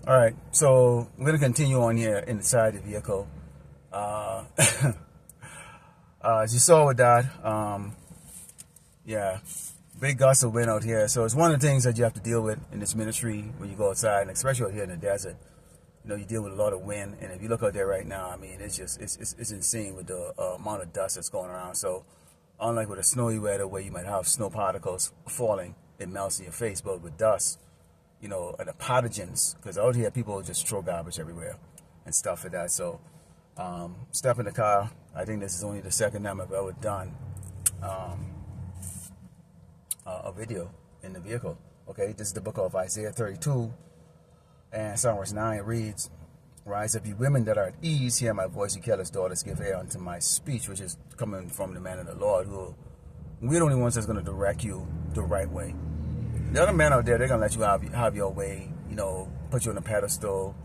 All right, so we're gonna continue on here inside the vehicle. As you saw with that, yeah, big gust of wind out here. So it's one of the things that you have to deal with in this ministry when you go outside, and especially out here in the desert. You know, you deal with a lot of wind, and if you look out there right now, I mean, it's just it's insane with the amount of dust that's going around. So unlike with a snowy weather where you might have snow particles falling, it melts in your face, but with dust, you know, and the pathogens, because out here people just throw garbage everywhere and stuff like that. So step in the car. I think this is only the second time I've ever done a video in the vehicle. Okay, this is the book of Isaiah 32 and Psalm verse 9 reads, "Rise up, you women that are at ease, hear my voice, you careless daughters, give ear unto my speech," which is coming from the man of the Lord, who we're the only ones that's going to direct you the right way. The other men out there, they're going to let you have your way, you know, put you on a pedestal,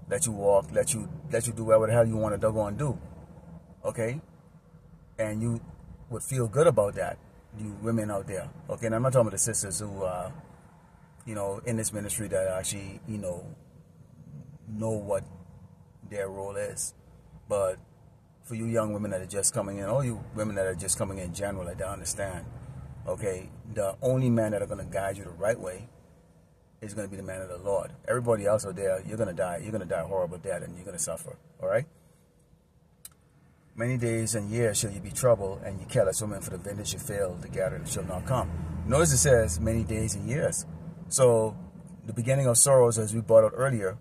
let you walk, let you do whatever the hell you want to go and do. Okay? And you would feel good about that, you women out there. Okay? And I'm not talking about the sisters who are, you know, in this ministry that actually, you know what their role is. But for you young women that are just coming in, all you women that are just coming in general, I don't understand. Okay, the only man that are going to guide you the right way is going to be the man of the Lord. Everybody else out there, you're going to die. You're going to die a horrible death, and you're going to suffer. All right? Many days and years shall you be troubled, and you careless women, for the vintage you fail to gather and shall not come. Notice it says many days and years. So the beginning of sorrows, as we brought out earlier,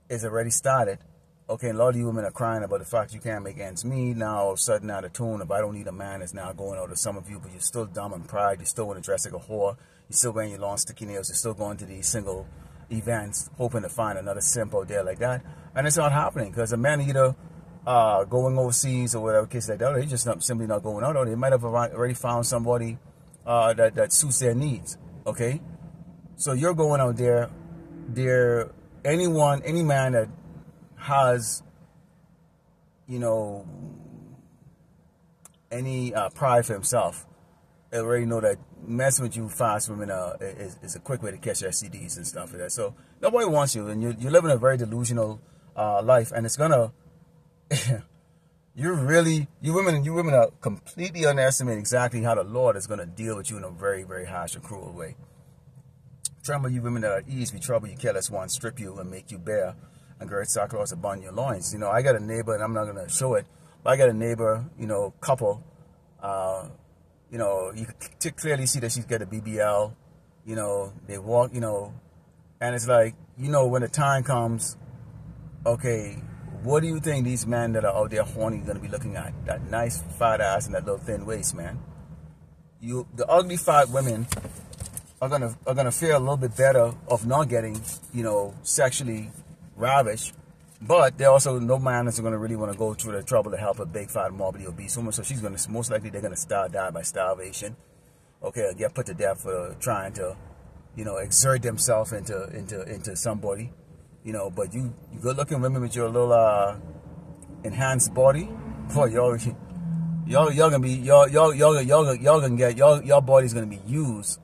is already started. Okay, a lot of you women are crying about the fact you can't make ends meet. Now, all of a sudden, out of tune, if I don't need a man, is now going out to some of you, but you're still dumb and pride. You still want to dress like a whore. You're still wearing your long, sticky nails. You're still going to these single events, hoping to find another simp out there like that. And it's not happening, because a man either going overseas or whatever case like that, or he's just simply not going out, or they might have already found somebody that suits their needs. Okay? So you're going out there. Any man that has, you know, any pride for himself, they already know that messing with you fast women is a quick way to catch STDs and stuff like that. So nobody wants you, and you're living a very delusional life, and it's gonna you women are completely underestimating exactly how the Lord is gonna deal with you in a very, very harsh and cruel way. Tremble, you women that are at ease, be troubled, you careless ones, strip you and make you bare, and gird sackcloth upon your loins. You know, I got a neighbor, and I'm not going to show it, but I got a neighbor, you know, couple, you know, you can clearly see that she's got a BBL, you know, they walk, you know, and it's like, you know, when the time comes, okay, what do you think these men that are out there horny are going to be looking at? That nice fat ass and that little thin waist, man. The ugly fat women are gonna feel a little bit better of not getting, you know, sexually ravished, but they also, no man is gonna really want to go through the trouble to help a big fat morbidly obese woman. So she's gonna, most likely they're gonna die by starvation. Okay, or get put to death for trying to, you know, exert themselves into somebody, you know. But you good looking women with your little enhanced body, boy, y'all gonna be your body's gonna be used,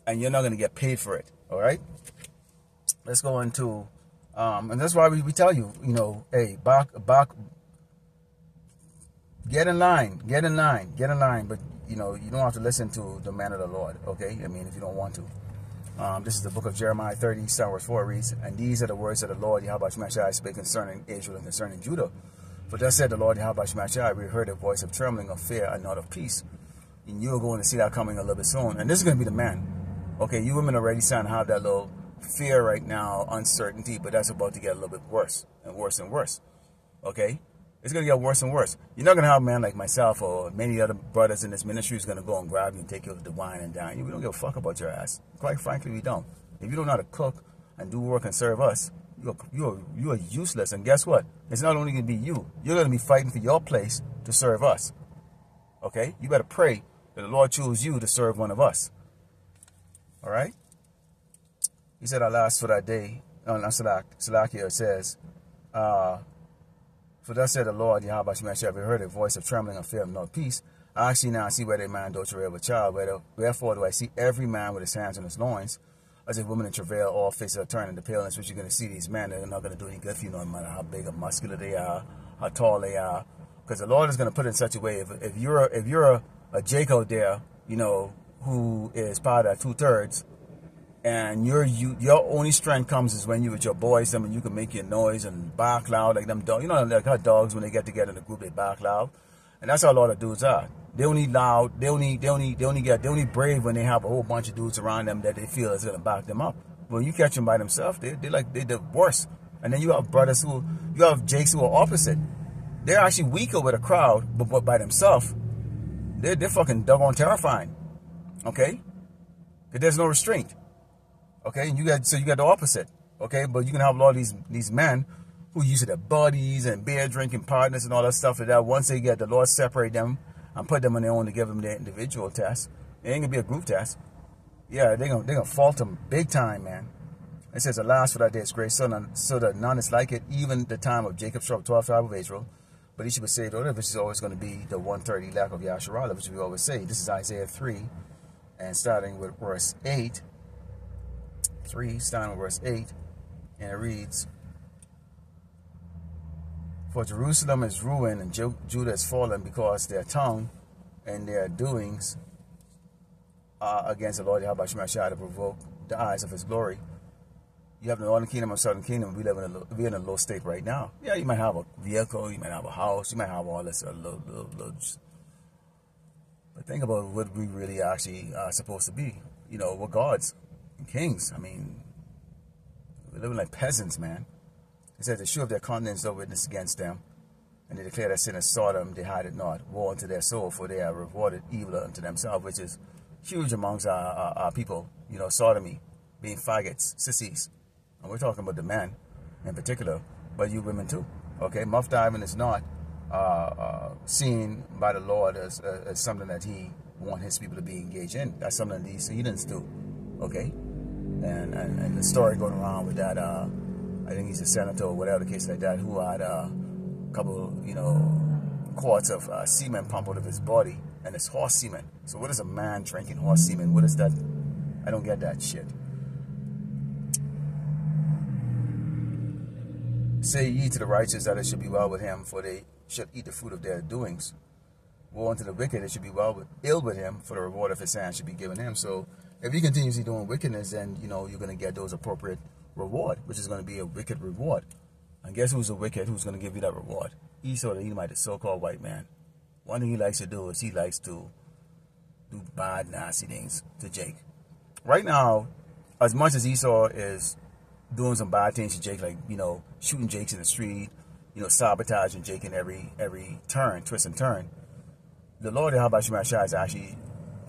and you're not going to get paid for it. All right? Let's go into, and that's why we tell you, you know, hey, back, get in line. But, you know, you don't have to listen to the man of the Lord, okay? I mean, if you don't want to. This is the book of Jeremiah 30, verse 4 reads, "And these are the words of the Lord, Yahweh Shemashai, spake concerning Israel and concerning Judah. For thus said the Lord, Yahweh Shemashai, we heard a voice of trembling, of fear, and not of peace." And you're going to see that coming a little bit soon. And this is going to be the man. Okay, you women already starting to have that little fear right now, uncertainty, but that's about to get a little bit worse and worse and worse. Okay? It's going to get worse and worse. You're not going to have a man like myself or many other brothers in this ministry who's going to go and grab you and take you to the wine and dine you. We don't give a fuck about your ass. Quite frankly, we don't. If you don't know how to cook and do work and serve us, you're useless. And guess what? It's not only going to be you. You're going to be fighting for your place to serve us. Okay? You better pray that the Lord choose you to serve one of us. All right? He said, "Alas for that day." Salakia says, "For thus said the Lord, Yahweh Shemashai, have you heard a voice of trembling and fear of no peace? I see now, I see whether a man doth travail with child. Wherefore do I see every man with his hands on his loins? as if women in travail, all faces are turning to paleness, which you're going to see these men, they're not going to do any good for you, no matter how big or muscular they are, how tall they are. Because the Lord is going to put it in such a way, if you're a Jake out there, you know, who is part of 2/3, and your only strength comes is when you with your boys, I mean, you can make your noise and bark loud like them dogs. You know, like how dogs, when they get together in a group, they bark loud. And that's how a lot of dudes are. They only loud, they only brave when they have a whole bunch of dudes around them that they feel is gonna back them up. When you catch them by themselves, they're the worst. And then you have you have Jakes who are opposite. They're actually weaker with a crowd, but by themselves, they're fucking doggone terrifying. Okay? Because there's no restraint. Okay, and you got the opposite. Okay, but you can have a lot of these men who use their buddies and beer drinking partners and all that stuff like that. Once they get the Lord separate them and put them on their own to give them their individual test, it ain't gonna be a group test. Yeah, they're gonna fault them big time, man. It says, "Alas, for that day is great, so that none is like it, even the time of Jacob struck 12 tribe of Israel, but he should be saved out of it, which is always going to be the 130 lack of Yasharallah, which we always say." This is Isaiah 3, and starting with verse 8. 3, starting with verse 8, and it reads, "For Jerusalem is ruined and Judah is fallen, because their tongue and their doings are against the Lord Yahweh Shemashah to provoke the eyes of his glory." You have the northern kingdom and southern kingdom. We're in a low state right now. Yeah, you might have a vehicle, you might have a house, you might have all this little. But think about what we really actually are supposed to be. You know, we're gods and kings. I mean, we're living like peasants, man. It says, "The shoe of their countenance are witness against them, and they declare that sinners saw them, they hide it not. Woe unto their soul, for they are rewarded evil unto themselves," which is huge amongst our people. You know, sodomy, being faggots, sissies. And we're talking about the men in particular, but you women too. Okay, muff diving is not seen by the Lord as something that he wants his people to be engaged in. That's something that these heathens do. Okay, and the story going around with that, I think he's a senator or whatever the case like that, who had a couple, you know, quarts of semen pumped out of his body, and it's horse semen. So what is a man drinking horse semen? What is that? I don't get that shit. "Say ye to the righteous that it should be well with him, for they should eat the fruit of their doings. Woe unto the wicked, it should be ill with him, for the reward of his hand should be given him." So if he continues doing wickedness, then, you know, you're going to get those appropriate reward, which is going to be a wicked reward. And guess who's a wicked? Who's going to give you that reward? Esau the Edomite, the so-called white man. One thing he likes to do is he likes to do bad, nasty things to Jake. Right now, as much as Esau is doing some bad things to Jake, like, you know, shooting Jakes in the street, you know, sabotaging Jake in every turn, twist and turn, the Lord Yahweh Shemashah is actually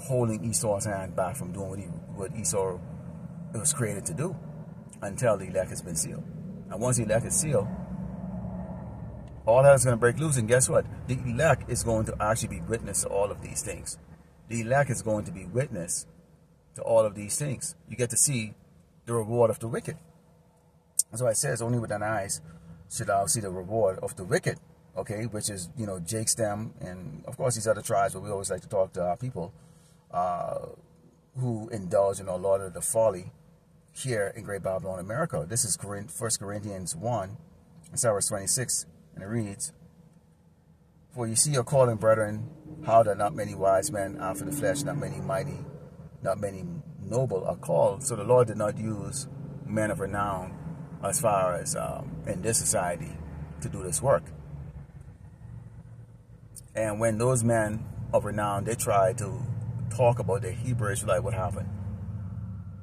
holding Esau's hand back from doing what Esau was created to do, until the elect has been sealed. And once the elect is sealed, all that is going to break loose. And guess what? The elect is going to actually be witness to all of these things. The elect is going to be witness to all of these things. You get to see the reward of the wicked. That's why it says, "Only with thine eyes should thou see the reward of the wicked." Okay, which is, you know, Jake's them, and of course these other tribes, but we always like to talk to our people who indulge in a lot of the folly here in Great Babylon, America. This is 1 Corinthians 1, and verse 26, and it reads, "For you see your calling, brethren, how that not many wise men after the flesh, not many mighty, not many noble are called." So the Lord did not use men of renown as far as in this society to do this work. And when those men of renown, they try to talk about the Hebrew Israelite, what happened?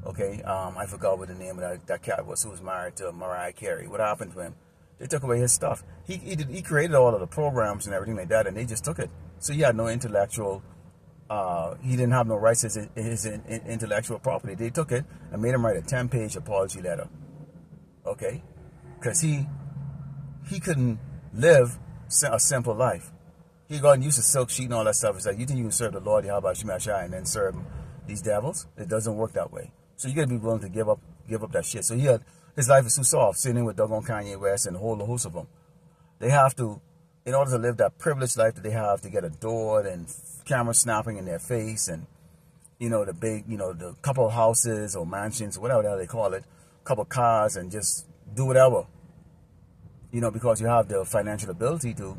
Okay, I forgot what the name of that cat was who was married to Mariah Carey. What happened to him? They took away his stuff. He created all of the programs and everything like that, and they just took it. So he had no intellectual, he didn't have no rights to his intellectual property. They took it and made him write a 10-page apology letter. Okay, because he couldn't live a simple life. He got used to silk sheet and all that stuff. It's like, you think you can serve the Lord Yahweh Shemashah and then serve these devils? It doesn't work that way. So you got to be willing to give up that shit. So his life is too soft, sitting with doggone Kanye West and a whole host of them. They have to, in order to live that privileged life that they have, to get adored and camera snapping in their face and you know, the big, you know, the couple of houses or mansions, whatever the hell they call it, couple of cars, and just do whatever, you know, because you have the financial ability to.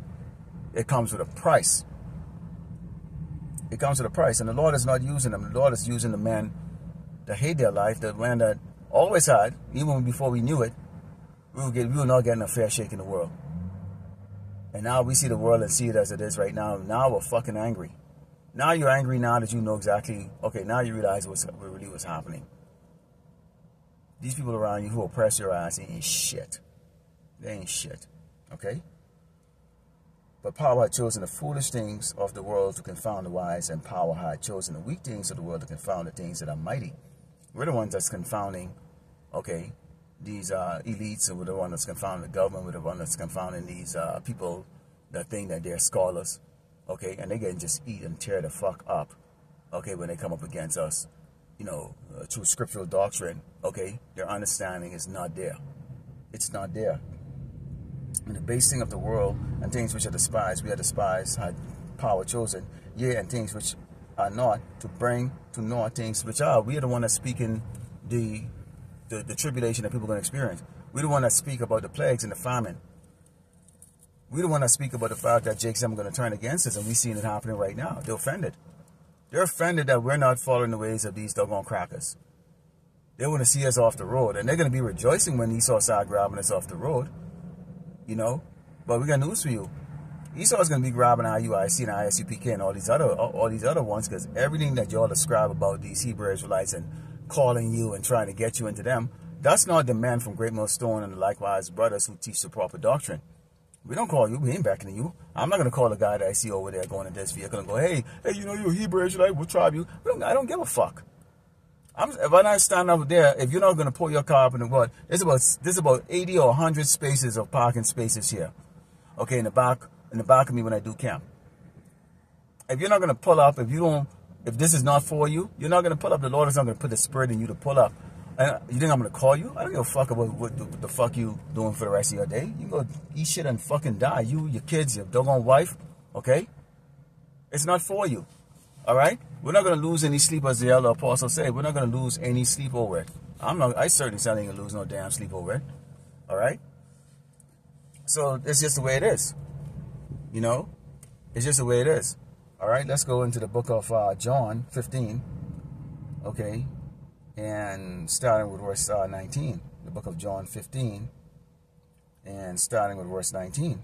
It comes with a price. It comes with a price, and the Lord is not using them. The Lord is using the men that hate their life, the man that always had, even before we knew it, we were not getting a fair shake in the world. And now we see the world and see it as it is right now. Now we're fucking angry. Now you're angry now that you know exactly, okay, now you realize what really was happening. These people around you who oppress your ass ain't shit. They ain't shit. Okay? But power had chosen the foolish things of the world to confound the wise, and power had chosen the weak things of the world to confound the things that are mighty. We're the ones that's confounding, okay, these elites, and we're the one that's confounding the government, we're the one that's confounding these people that think that they're scholars, okay, and they can just eat and tear the fuck up, okay, when they come up against us, you know, through scriptural doctrine, okay, their understanding is not there. It's not there. In the base thing of the world and things which are despised, we are despised, had power chosen, yea, and things which are not, to bring to naught things which are. We are the one that's speaking the tribulation that people are going to experience. We're the one that speak about the plagues and the famine. We're the one that speak about the fact that Jake's going to turn against us, and we're seeing it happening right now. They're offended. They're offended that we're not following the ways of these doggone crackers. They want to see us off the road, and they're going to be rejoicing when Esau start grabbing us off the road. You know, but we got news for you. Esau's going to be grabbing IUIC and ISUPK and all these other ones, because everything that y'all describe about these Hebrew Israelites and calling you and trying to get you into them, that's not the men from Great Millstone and the likewise brothers who teach the proper doctrine. We don't call you. We ain't backing you. I'm not going to call the guy that I see over there going in this vehicle and go, hey, you know, you're a Hebrew Israelite, we'll tribe you. I don't give a fuck. If I'm not standing over there, if you're not going to pull your car up in the road, there's about 80 or 100 spaces of parking spaces here. Okay, in the back of me when I do camp. If you're not going to pull up, if this is not for you, you're not going to pull up. The Lord is not going to put the spirit in you to pull up. And you think I'm going to call you? I don't give a fuck about what the fuck you doing for the rest of your day. You can go eat shit and fucking die. You, your kids, your doggone wife. Okay? It's not for you. All right? We're not going to lose any sleep, as the elder apostle said. We're not going to lose any sleep over it. I certainly ain't going to lose no damn sleep over it. All right? So it's just the way it is. You know? It's just the way it is. All right? Let's go into the book of John 15. Okay? And starting with verse 19. The book of John 15. And starting with verse 19.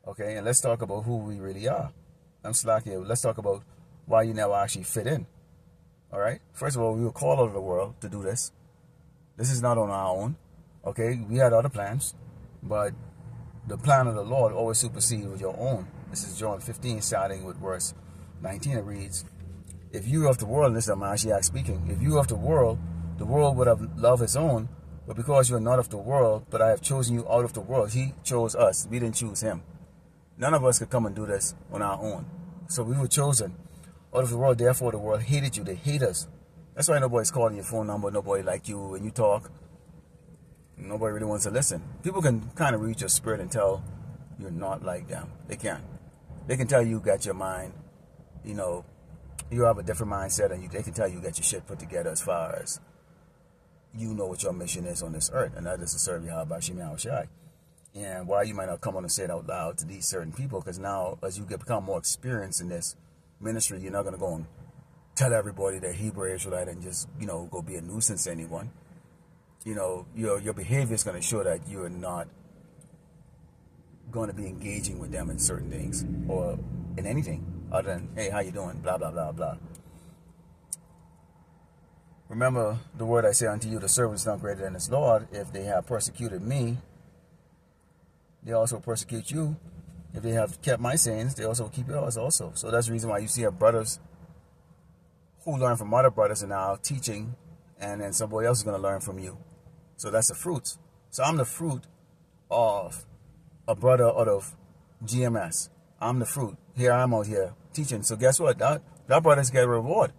Okay? And let's talk about who we really are. I'm slacking. Let's talk about why you never actually fit in. All right? First of all, we were called out of the world to do this. This is not on our own. Okay? We had other plans. But the plan of the Lord always supersedes with your own. This is John 15, starting with verse 19. It reads, if you were of the world, and this is Mashiach speaking, if you were of the world would have loved his own, but because you are not of the world, but I have chosen you out of the world. He chose us. We didn't choose him. None of us could come and do this on our own. So we were chosen out of the world. Therefore, the world hated you. They hate us. That's why nobody's calling your phone number. Nobody like you when you talk. Nobody really wants to listen. People can kind of read your spirit and tell you're not like them. They can. They can tell you got your mind, you know, you have a different mindset, and they can tell you got your shit put together as far as you know what your mission is on this earth, and that is to serve Yahweh Shem Yahushai. And why you might not come on and say it out loud to these certain people, because now as you become more experienced in this ministry, you're not going to go and tell everybody they're Hebrew Israelite and just, you know, go be a nuisance to anyone. You know, your behavior is going to show that you're not going to be engaging with them in certain things or in anything other than, hey, how you doing, blah, blah, blah, blah. Remember the word I say unto you, the servant is not greater than his Lord. If they have persecuted me, they also persecute you. If they have kept my sayings, they also keep yours also. So that's the reason why you see our brothers who learn from other brothers and now teaching, and then somebody else is going to learn from you. So that's the fruit. So I'm the fruit of a brother out of GMS. I'm the fruit. Here I am out here teaching. So guess what? That brothers get a reward.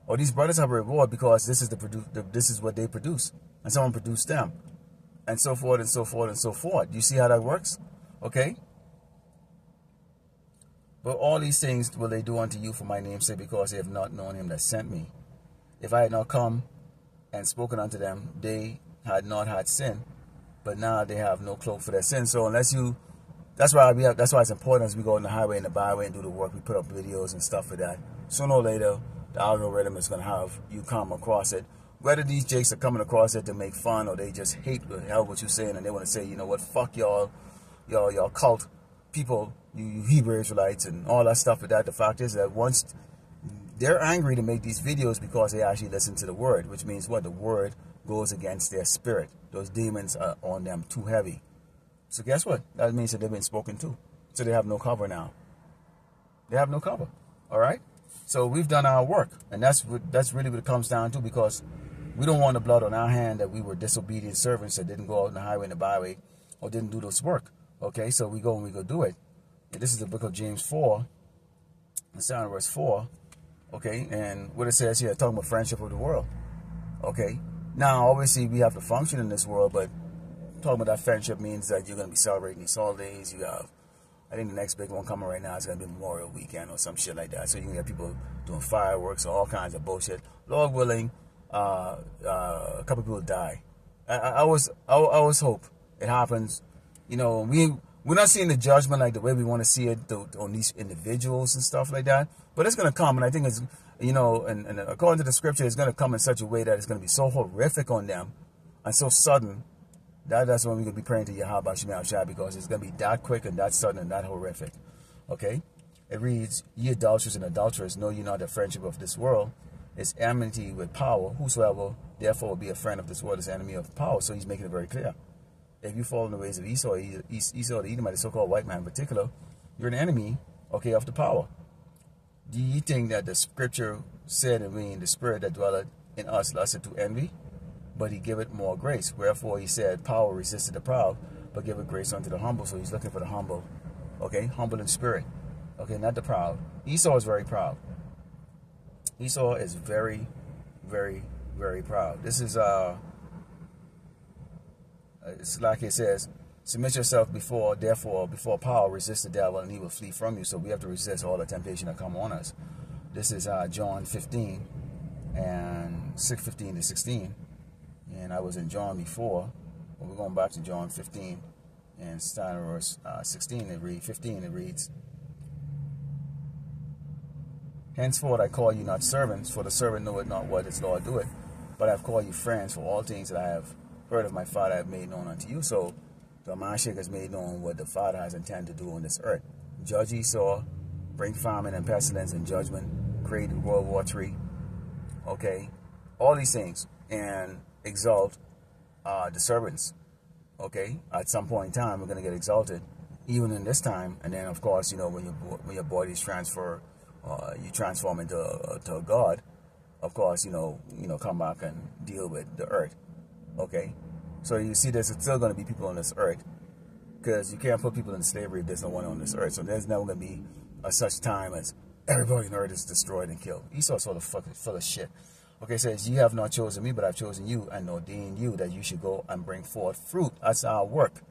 Or these brothers have a reward because this is what they produce. And someone produced them. And so forth and so forth and so forth. You see how that works? Okay? But all these things will they do unto you for my name's sake, because they have not known him that sent me. If I had not come and spoken unto them, they had not had sin, but now they have no cloak for their sin. So unless you, that's why it's important as we go on the highway and the byway and do the work. We put up videos and stuff for that. Sooner or later, the algorithm is going to have you come across it. Whether these jakes are coming across it to make fun, or they just hate the hell what you're saying, and they want to say, you know what, fuck y'all cult people, you Hebrew Israelites and all that stuff. But that the fact is that once they're angry to make these videos, because they actually listen to the word, which means what? The word goes against their spirit. Those demons are on them too heavy. So guess what? That means that they've been spoken to. So they have no cover now. They have no cover. All right? So we've done our work. And that's really what it comes down to, because we don't want the blood on our hand that we were disobedient servants that didn't go out on the highway and the byway or didn't do this work. Okay? So we go and we go do it. And this is the book of James 4. It's down in verse 4. Okay? And what it says here, talking about friendship of the world. Okay? Now, obviously, we have to function in this world, but talking about that friendship means that you're going to be celebrating these holidays. You have, I think the next big one coming right now is going to be Memorial Weekend or some shit like that. So you can get people doing fireworks or all kinds of bullshit. Lord willing, a couple people die. I always hope it happens. You know, we're not seeing the judgment like the way we want to see it on these individuals and stuff like that. But it's going to come, and I think it's, you know, and according to the scripture, it's going to come in such a way that it's going to be so horrific on them and so sudden that's when we're going to be praying to Yahweh Shemel Shai, because it's going to be that quick and that sudden and that horrific. Okay? It reads, ye adulterers and adulterers, know ye not the friendship of this world is enmity with power. Whosoever therefore will be a friend of this world is enemy of power. So he's making it very clear. If you fall in the ways of Esau, Esau the Edomite, the so-called white man in particular, you're an enemy, okay, of the power. Do you think that the scripture said, and we in the spirit that dwelleth in us lusted to envy? But he giveth more grace. Wherefore he said, power resisted the proud, but giveth grace unto the humble. So he's looking for the humble, okay, humble in spirit, okay, not the proud. Esau is very proud. Esau is very, very, very proud. This is, it's like it says, submit yourself before power, resist the devil, and he will flee from you. So we have to resist all the temptation that come on us. This is John 15 and 6:15 to 16. And I was in John before, but we're going back to John 15 and starting verse 16. It reads 15. It reads, henceforth I call you not servants, for the servant knoweth not what his Lord doeth, but I have called you friends, for all things that I have heard of my Father I have made known unto you. So the Mashiach has made known what the Father has intended to do on this earth. Judge Esau, bring famine and pestilence and judgment, create World War III, okay, all these things, and exalt the servants, okay. At some point in time, we're going to get exalted, even in this time. And then, of course, you know, when your bodies transfer, you transform into a god. Of course, you know, come back and deal with the earth, okay. So you see, there's still going to be people on this earth, because you can't put people in slavery if there's no one on this earth. So there's never going to be a such time as everybody on earth is destroyed and killed. Esau's sort of full of shit. Okay, it says, ye have not chosen me, but I've chosen you and ordained you that you should go and bring forth fruit. That's our work.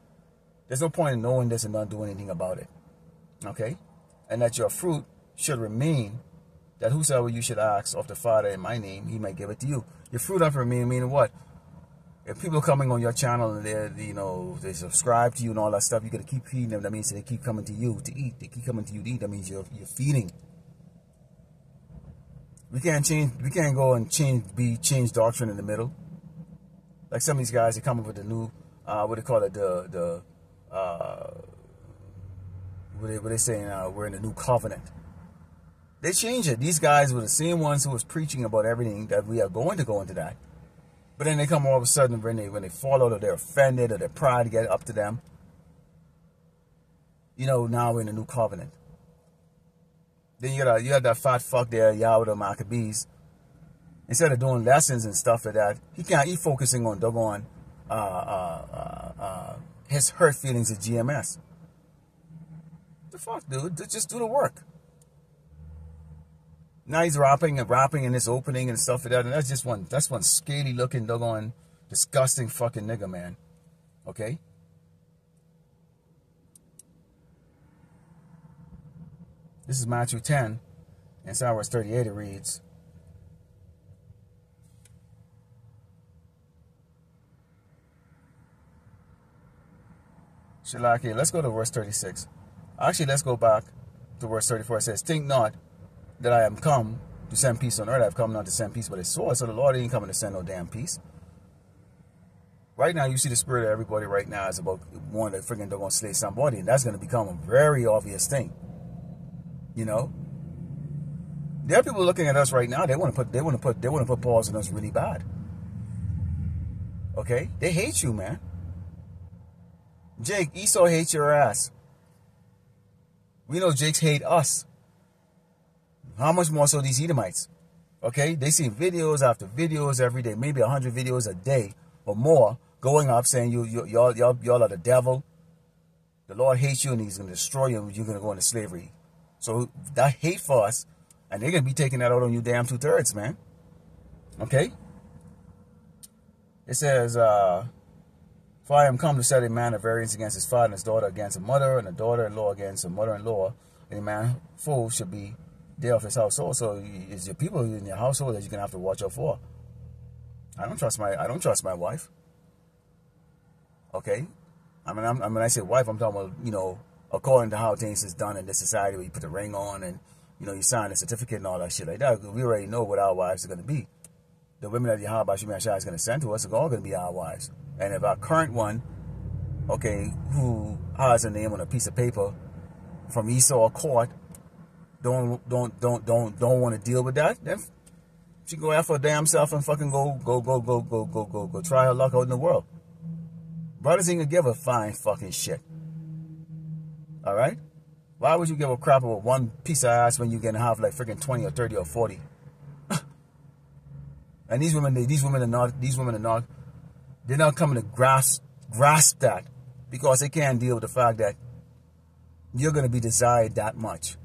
There's no point in knowing this and not doing anything about it. Okay? And that your fruit should remain, that whosoever you should ask of the Father in my name, he may give it to you. Your fruit have to remain, meaning what? If people are coming on your channel and they subscribe to you and all that stuff, you got to keep feeding them. That means they keep coming to you to eat. They keep coming to you to eat. That means you're feeding. We can't go and change doctrine in the middle. Like some of these guys, they come up with the new, what they call it, what they saying, we're in the new covenant. They change it. These guys were the same ones who was preaching about everything that we are going to go into that. But then they come all of a sudden when they fall out, or they're offended, or their pride get up to them. You know, now we're in the new covenant. Then you got that fat fuck there, Yahweh the Maccabees. Instead of doing lessons and stuff like that, he focusing on doggone his hurt feelings at GMS. The fuck, dude? Just do the work. Now he's rapping in this opening and stuff like that, and that's one scaly looking, doggone, disgusting fucking nigga, man. Okay? This is Matthew 10. In Psalm verse 38 it reads, Shalaki, let's go to verse 36. Actually, let's go back to verse 34. It says, think not that I am come to send peace on earth. I have come not to send peace, but a sword. So the Lord ain't coming to send no damn peace. Right now, you see the spirit of everybody right now is about one that freaking they're going to slay somebody. And that's going to become a very obvious thing. You know? There are people looking at us right now. They want to put pause on us really bad. Okay? They hate you, man. Jake, Esau hates your ass. We know Jake's hate us. How much more so these Edomites? Okay? They see videos after videos every day, maybe 100 videos a day or more, going up saying y'all are the devil. The Lord hates you and he's going to destroy you and you're going to go into slavery. So that hate for us, and they're going to be taking that out on you damn 2/3, man. Okay? It says, for I am come to set a man at variance against his father and his daughter against a mother and a daughter-in-law against a mother-in-law. And a man fool should be there of his household. So it's your people in your household that you're going to have to watch out for. I don't trust my wife. Okay? When I say wife, I'm talking about, you know, according to how things is done in this society where you put the ring on and, you know, you sign a certificate and all that shit like that. We already know what our wives are going to be. The women that Yahweh Shemai Shai is going to send to us are all going to be our wives. And if our current one, okay, who has a name on a piece of paper from Esau court, don't want to deal with that, then she go after her damn self and fucking go try her luck out in the world. Brothers ain't gonna give a fine fucking shit. All right? Why would you give a crap about one piece of ass when you can have like freaking 20 or 30 or 40? And these women are not, they're not coming to grasp that because they can't deal with the fact that you're going to be desired that much.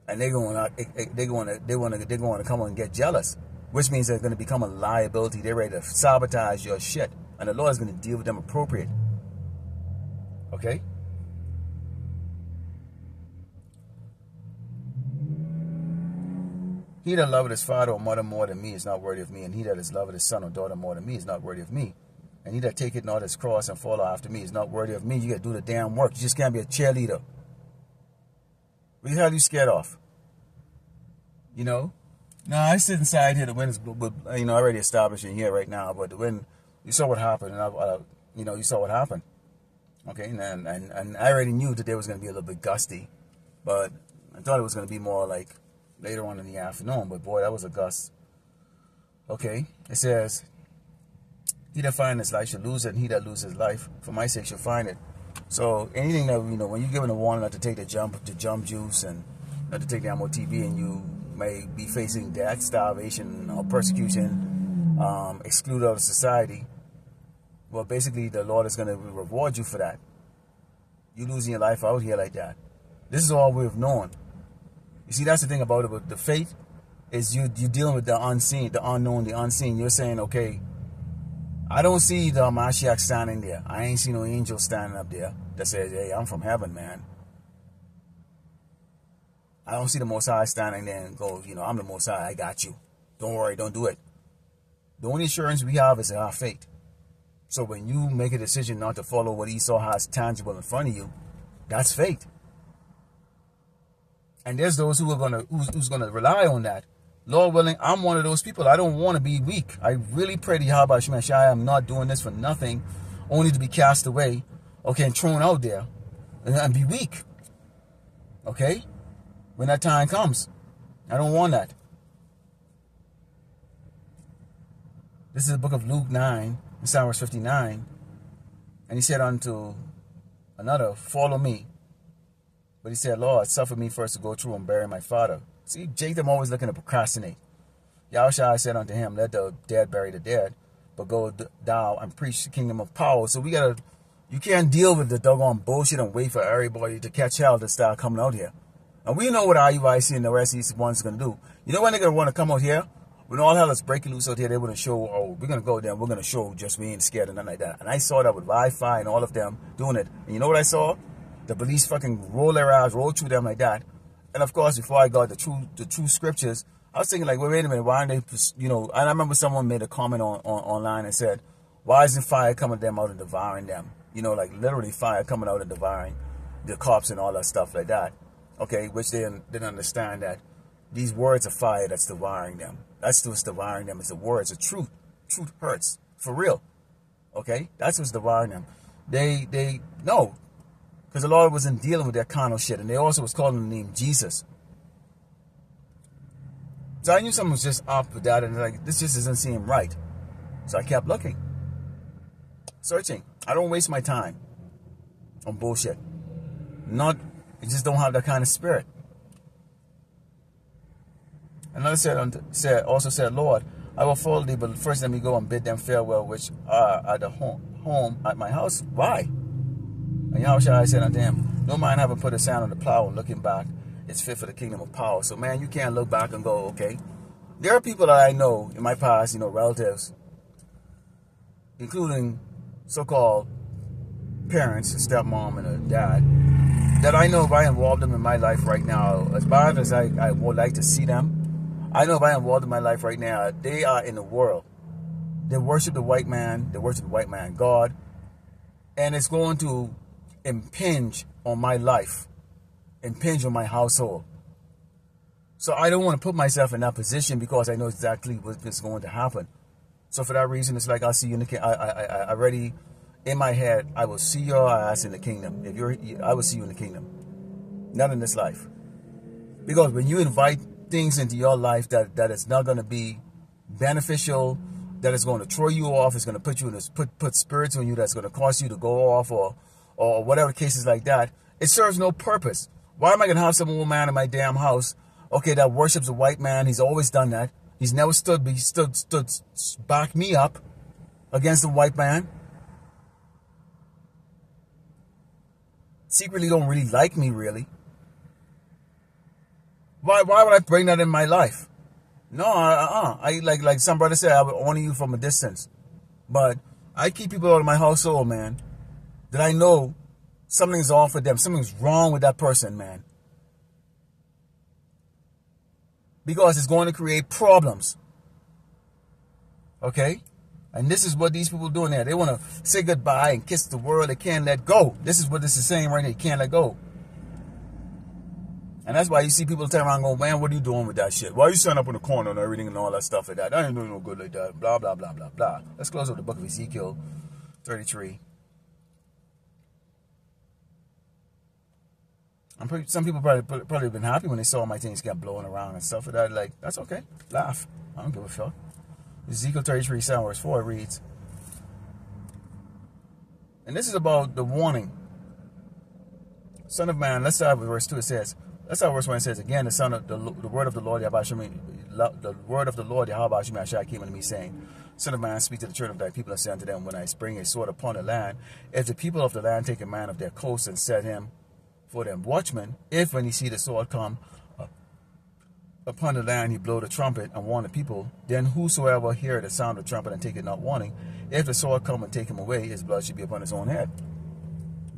And they're going to come and get jealous, which means they're going to become a liability. They're ready to sabotage your shit. And the Lord is going to deal with them appropriate. Okay? He that loveth his father or mother more than me is not worthy of me, and he that is loveth his son or daughter more than me is not worthy of me. And he that taketh not his cross and follow after me is not worthy of me. You got to do the damn work. You just can't be a cheerleader. What the hell are you scared of? You know? No, I sit inside here. The wind is, you know, already established in here right now. But the wind, you saw what happened, and you know, you saw what happened. Okay, and I already knew that there was going to be a little bit gusty, but I thought it was going to be more like later on in the afternoon, but boy, that was a gust. Okay, it says, he that find his life shall lose it, and he that loses his life for my sake shall find it. So anything that, you know, when you're given a warning not to take the jump juice and not to take the MOTB, and you may be facing death, starvation, or persecution, excluded out of society, well, basically the Lord is going to reward you for that. You losing your life out here like that. This is all we've known. You see, that's the thing about it. But the faith is you dealing with the unseen, the unknown, the unseen. You're saying, okay, I don't see the Mashiach standing there. I ain't see no angel standing up there that says, hey, I'm from heaven, man. I don't see the Most High standing there and go, you know, I'm the Most High, I got you. Don't worry, don't do it. The only assurance we have is our faith. So when you make a decision not to follow what Esau has tangible in front of you, that's faith. And there's those who are who's gonna rely on that. Lord willing, I'm one of those people. I don't want to be weak. I really pray to Yahweh Shemai Shai, I'm not doing this for nothing, only to be cast away, okay, and thrown out there, and be weak. Okay? When that time comes. I don't want that. This is the book of Luke 9, in Psalm verse 59. And he said unto another, follow me. But he said, Lord, suffer me first to go through and bury my father. See, Jacob always looking to procrastinate. Yahushua said unto him, let the dead bury the dead, but go thou and preach the kingdom of power. So you can't deal with the doggone bullshit and wait for everybody to catch hell to start coming out here. And we know what IUIC and the rest of these ones are going to do. You know when they're going to want to come out here? When all hell is breaking loose out here, they want to show, oh, we're going to go there and we're going to show just we ain't scared and nothing like that. And I saw that with Wi-Fi and all of them doing it. And you know what I saw? The police fucking roll their eyes, roll through them like that. And of course, before I got the true scriptures, I was thinking like, wait a minute, why aren't they, you know, and I remember someone made a comment online and said, why isn't fire coming to them out and devouring them? You know, like literally fire coming out and devouring the cops and all that stuff like that. Okay, which they didn't understand that these words of fire that's devouring them. That's what's devouring them, is the words of truth. Truth hurts, for real. Okay, that's what's devouring them. They no, because the Lord wasn't dealing with that carnal shit, and they also was calling the name Jesus. So I knew something was just up with that, and like, this just doesn't seem right. So I kept looking, searching. I don't waste my time on bullshit. I just don't have that kind of spirit. Another also said, Lord, I will follow thee, but first let me go and bid them farewell, which are at the home at my house. Why? And Yahushua said unto him, no man having put a sand on the plow and looking back is fit for the kingdom of power. So man, you can't look back and go, okay. There are people that I know in my past, you know, relatives, including so-called parents, a stepmom and a dad, that I know if I involve them in my life right now, as bad as I would like to see them, I know if I involved in my life right now, they are in the world. They worship the white man. They worship the white man God. And it's going to impinge on my life, impinge on my household. So I don't want to put myself in that position because I know exactly what's going to happen. So for that reason, it's like I'll see you in the I already, in my head, I will see your ass in the kingdom. I will see you in the kingdom. Not in this life. Because when you invite things into your life that is not going to be beneficial, that is going to throw you off, it's going to put you in this, put spirits on you that's going to cause you to go off or whatever cases like that, it serves no purpose. Why am I going to have some old man in my damn house, okay, that worships a white man? He's always done that. He's never stood back me up against the white man. Secretly don't really like me, really. Why would I bring that in my life? No, I like some brother said, I would honor you from a distance. But I keep people out of my household, man, that I know something's off with them. Something's wrong with that person, man. Because it's going to create problems. Okay? And this is what these people are doing there. They want to say goodbye and kiss the world. They can't let go. This is what this is saying right here. They can't let go. And that's why you see people turn around and go, man, what are you doing with that shit? Why are you standing up in the corner and everything and all that stuff like that? That ain't doing no good like that. Blah, blah, blah, blah, blah. Let's close up the book of Ezekiel 33. Some people probably been happy when they saw my things get blowing around and stuff like that. Like, that's okay. Laugh. I don't give a fuck. Ezekiel 33, 7, verse 4 reads, and this is about the warning. Son of man, let's start with verse 2. It says, let's start with verse 1. It says, again, the word of the Lord Yahweh Shai came unto me, saying, Son of man, speak to the children of thy people and say unto them, when I spring a sword upon the land, if the people of the land take a man of their coast and set him for them watchmen, if when he see the sword come upon the land, he blow the trumpet and warn the people, then whosoever hear the sound of the trumpet and take it not warning, if the sword come and take him away, his blood should be upon his own head.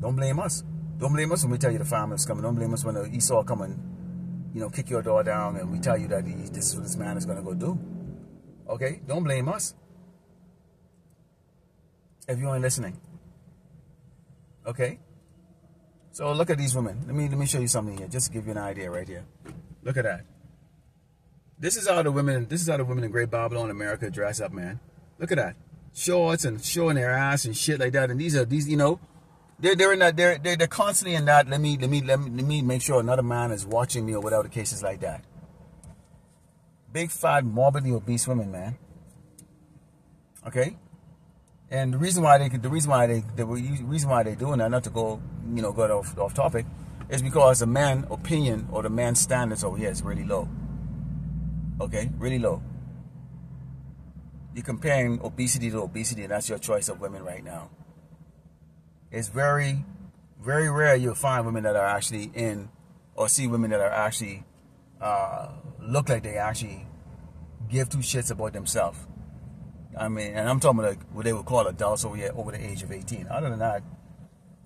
Don't blame us. Don't blame us when we tell you the famine is coming. Don't blame us when the Esau come and, you know, kick your door down and we tell you that this is what this man is going to go do. Okay? Don't blame us if you ain't listening. Okay? So look at these women. Let me show you something here, just to give you an idea right here. Look at that. This is how the women in Great Babylon, America dress up, man. Look at that. Shorts and showing their ass and shit like that. And these, you know, they're in that, they're constantly in that. Let me make sure another man is watching me or whatever the case is like that. Big, fat, morbidly obese women, man. Okay? And the reason why they're doing that, not to go, you know, go off topic, is because the man opinion or the man's standards over here is really low. Okay, really low. You're comparing obesity to obesity, and that's your choice of women right now. It's very, very rare you'll find women that are actually in, or see women that are actually look like they actually give two shits about themselves. I mean, and I'm talking about like what they would call adults over the age of 18. Other than that,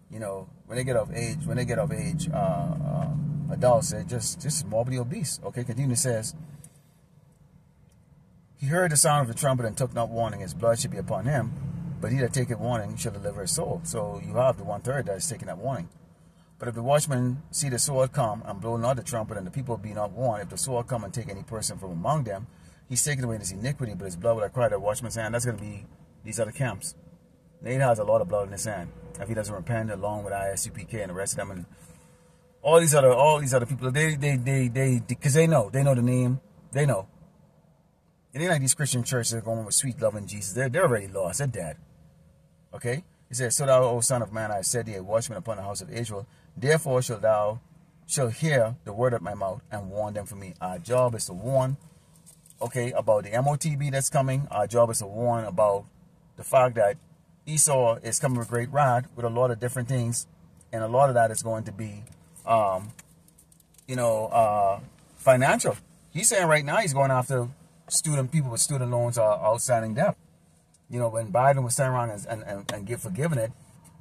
you know, when they get of age, adults, they're just morbidly obese. Okay, continue says, he heard the sound of the trumpet and took not warning. His blood should be upon him, but he that taketh warning shall deliver his soul. So you have the 1/3 that is taking that warning. But if the watchman see the sword come and blow not the trumpet, and the people be not warned, if the sword come and take any person from among them, he's taken away in his iniquity, but his blood will I cry to the watchman's hand. That's going to be these other camps. Nate has a lot of blood in his hand. If he doesn't repent, along with ISUPK and the rest of them, and all these other people, they because they know the name, they know. It ain't like these Christian churches that are going with sweet loving Jesus. They're already lost. They're dead. Okay? He says, so thou, O son of man, I said thee, a watchman upon the house of Israel. Therefore shall hear the word of my mouth and warn them for me. Our job is to warn, okay, about the MOTB that's coming. Our job is to warn about the fact that Esau is coming with great wrath with a lot of different things. And a lot of that is going to be, financial. He's saying right now he's going after people with student loans or outstanding debt. You know, when Biden was turning around and forgiving it,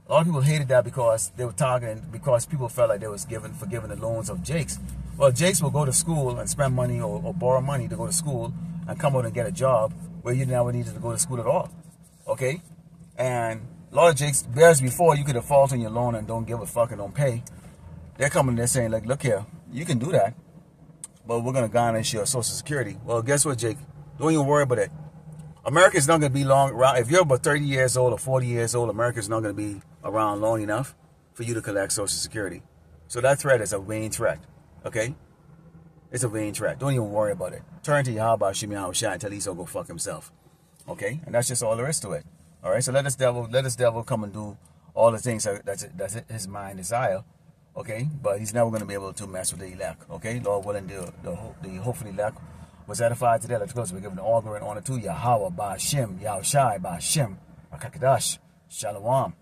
a lot of people hated that because they were targeting, because people felt like they was forgiving the loans of Jakes. Well, Jakes will go to school and spend money or borrow money to go to school and come out and get a job where you never needed to go to school at all. Okay? And a lot of Jakes, whereas before you could default on your loan and don't give a fuck and don't pay, they're coming there saying, like, look here, you can do that, but we're going to garnish your Social Security. Well, guess what, Jake? Don't even worry about it. America's not going to be long around. If you're about 30 years old or 40 years old, America's not going to be around long enough for you to collect Social Security. So that threat is a vain threat. Okay? It's a vain threat. Don't even worry about it. Turn to Yahweh, Shemi Yahushua, and tell Esau go fuck himself. Okay? And that's just all there is to it. All right? So let this devil come and do all the things that's his mind desire. Okay? But he's never going to be able to mess with the elect. Okay? Lord willing, the hopefully elect was edified today. Let's go. So we're giving all glory and honor to Yahweh, Ba'Shem, Yahushai, Ba'Shem, Akakadash, Shalom.